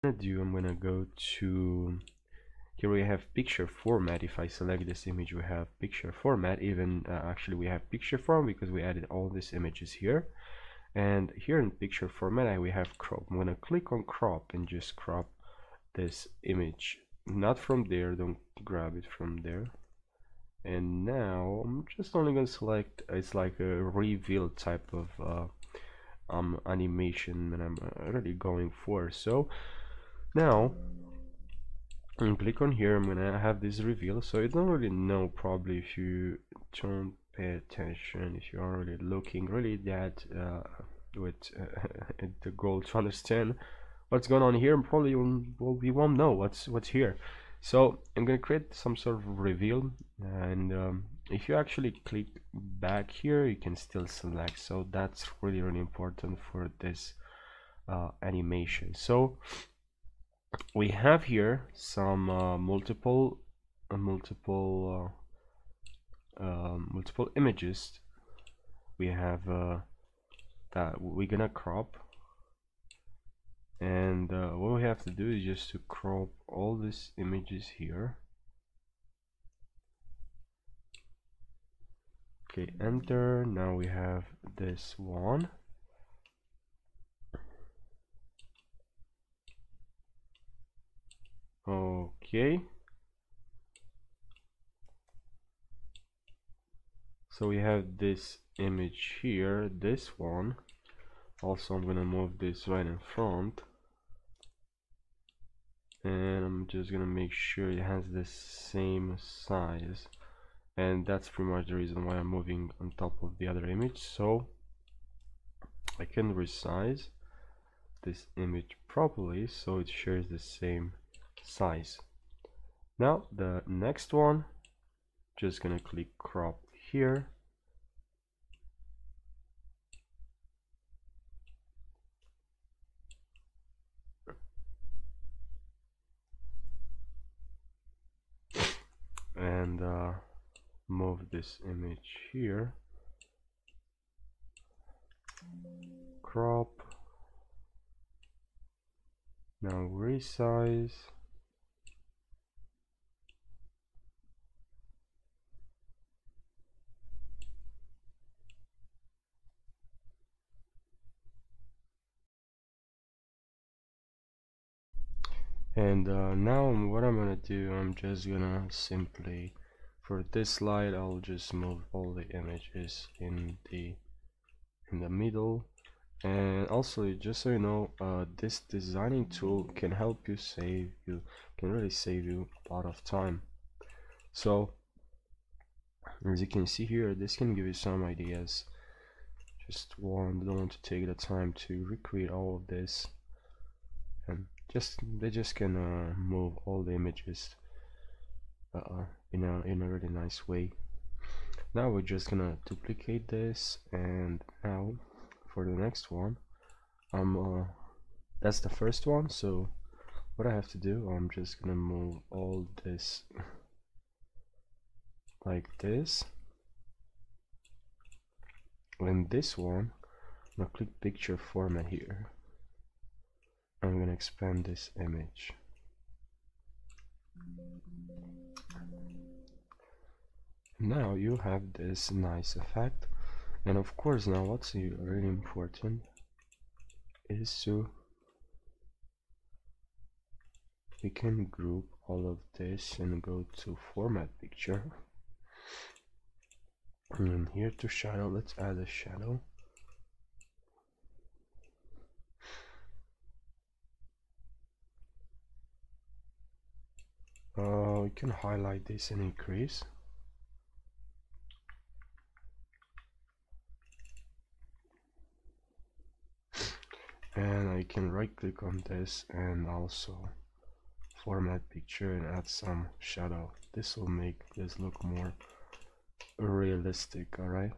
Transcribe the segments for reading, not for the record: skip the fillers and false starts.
I'm gonna go to here. We have picture format. If I select this image, we have picture format. Even actually we have picture form because we added all these images here. And here in picture format we have crop. I'm gonna click on crop and just crop this image, not from there, don't grab it from there. And now I'm just only gonna select, it's like a reveal type of animation that I'm really going for. So now and click on here, I'm gonna have this reveal. So you don't really know, probably, if you don't pay attention, if you are really looking really that with the goal to understand what's going on here, and probably you won't know what's here. So I'm gonna create some sort of reveal, and if you actually click back here, you can still select. So that's really important for this animation. So we have here some multiple images. We have that we're gonna crop, and what we have to do is just to crop all these images here. Okay, enter. Now we have this one. Okay, so we have this image here, this one. Also, I'm gonna move this right in front, and I'm just gonna make sure it has the same size, and that's pretty much the reason why I'm moving on top of the other image. So I can resize this image properly so it shares the same size. Now the next one, just gonna click crop here, and move this image here, crop, now resize, and now what I'm gonna do, I'm just gonna simply, for this slide, I'll just move all the images in the middle. And also, just so you know, this designing tool can help you can really save you a lot of time. So as you can see here, this can give you some ideas. Just don't want to take the time to recreate all of this, and they just can move all the images in a really nice way. Now we're just gonna duplicate this, and now for the next one, that's the first one. So what I have to do, I'm just gonna move all this like this, and this one, I'm gonna click picture format here. I'm gonna expand this image. Now you have this nice effect, and of course now what's really important is we can group all of this and go to format picture, and here to shadow, let's add a shadow. We can highlight this and increase. And I can right click on this and also format picture and add some shadow. This will make this look more realistic. Alright,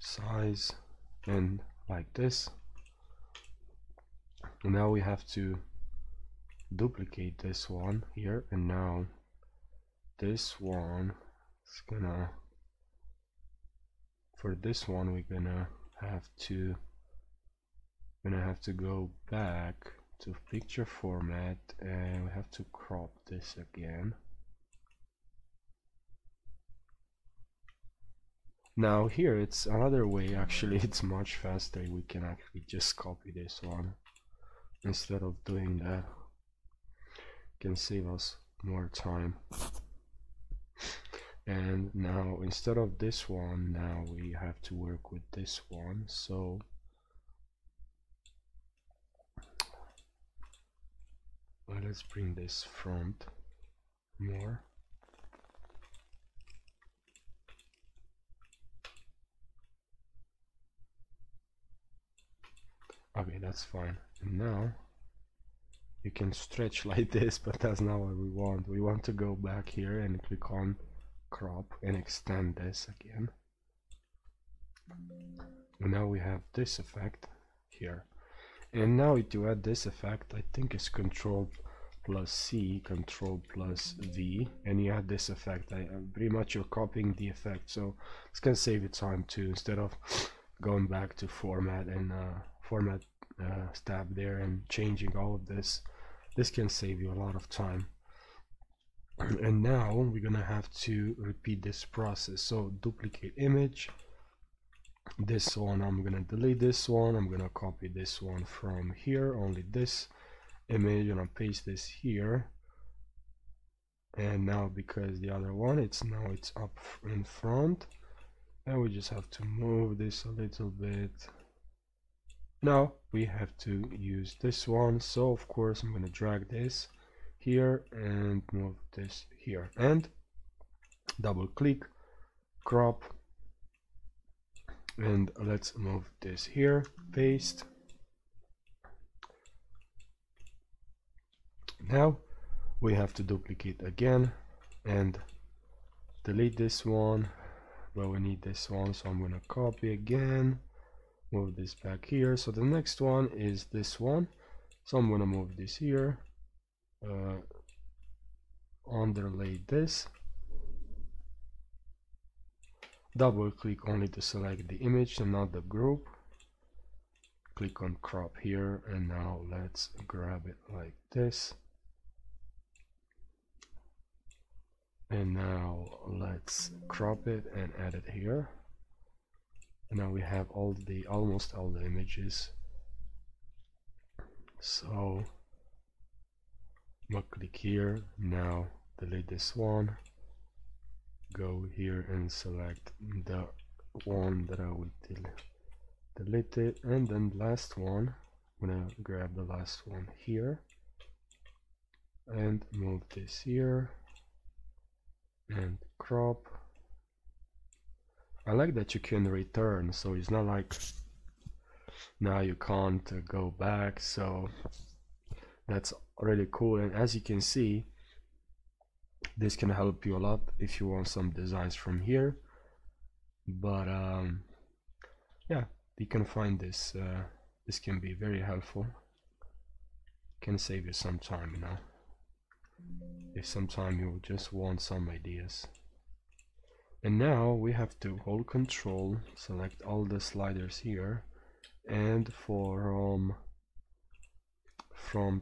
size and like this. And now we have to duplicate this one here, and now this one is gonna, for this one we're gonna have to we're gonna have to go back to picture format and we have to crop this again. Now here it's another way, actually it's much faster. We can actually just copy this one instead of doing that. It can save us more time. And now instead of this one, now we have to work with this one. So let's bring this front more. Okay, that's fine. And now you can stretch like this, but that's not what we want. We want to go back here and click on crop and extend this again. And now we have this effect here. And now to add this effect, I think it's Control plus C, Control plus V, and you add this effect. Pretty much you're copying the effect, so it's gonna save you time too, instead of going back to format and format tab there and changing all of this. This can save you a lot of time. And now we're gonna have to repeat this process. So duplicate image, this one I'm gonna delete, this one I'm gonna copy this one from here, only this image, and I'll paste this here. And now because the other one it's up in front, and we just have to move this a little bit. Now we have to use this one, so of course I'm gonna drag this here and move this here, and double click, crop, and let's move this here, paste. Now we have to duplicate again and delete this one, but we need this one, so I'm gonna copy again, move this back here. So the next one is this one, so I'm gonna move this here, underlay this, double click only to select the image and not the group, click on crop here, and now let's grab it like this. And now let's crop it and add it here. And now we have almost all the images. So I'm gonna click here, now delete this one, go here and select the one that I will delete it, and then last one, I'm gonna grab the last one here and move this here and crop. I like that you can return, so it's not like now you can't go back, so that's really cool. And as you can see, this can help you a lot if you want some designs from here. But yeah, you can find this, this can be very helpful, can save you some time, you know, if sometime you just want some ideas. And now we have to hold Control, select all the sliders here, and from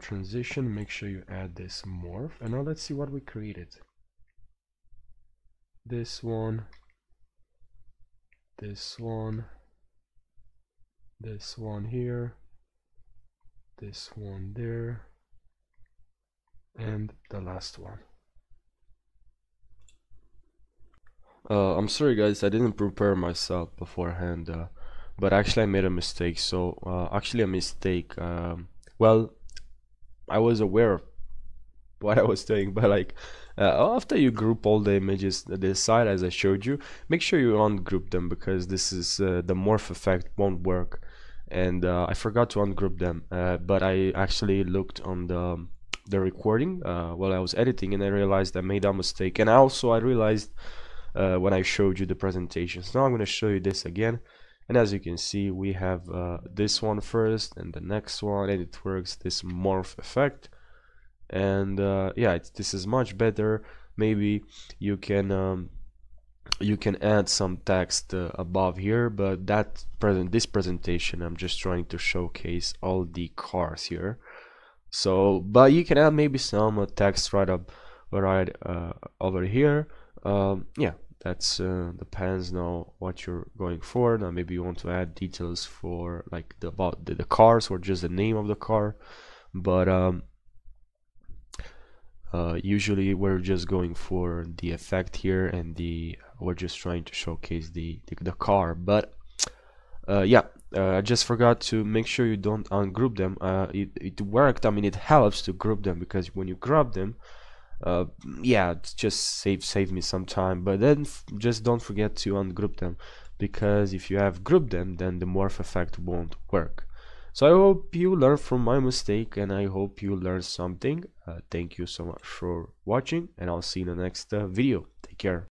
transition make sure you add this morph. And now let's see what we created. This one, this one, this one here, this one there, and the last one. I'm sorry guys, I didn't prepare myself beforehand, but actually I made a mistake. So well, I was aware of what I was doing, but like after you group all the images this side as I showed you, make sure you ungroup them, because this is the morph effect won't work. And I forgot to ungroup them, but I actually looked on the recording while I was editing, and I realized I made a mistake. And also I realized when I showed you the presentations. Now I'm going to show you this again, and as you can see we have this one first and the next one, and it works, this morph effect. And yeah, this is much better. Maybe you can you can add some text above here, but this presentation I'm just trying to showcase all the cars here. So but you can add maybe some text right over here. Yeah, that's depends now what you're going for. Now maybe you want to add details for like about the cars or just the name of the car, but usually we're just going for the effect here, and we're just trying to showcase the car. But yeah, I just forgot to make sure you don't ungroup them. It worked. I mean, it helps to group them, because when you group them, yeah, it just save me some time. But then just don't forget to ungroup them, because if you have grouped them, then the morph effect won't work. So I hope you learn from my mistake, and I hope you learned something. Thank you so much for watching, and I'll see you in the next video. Take care.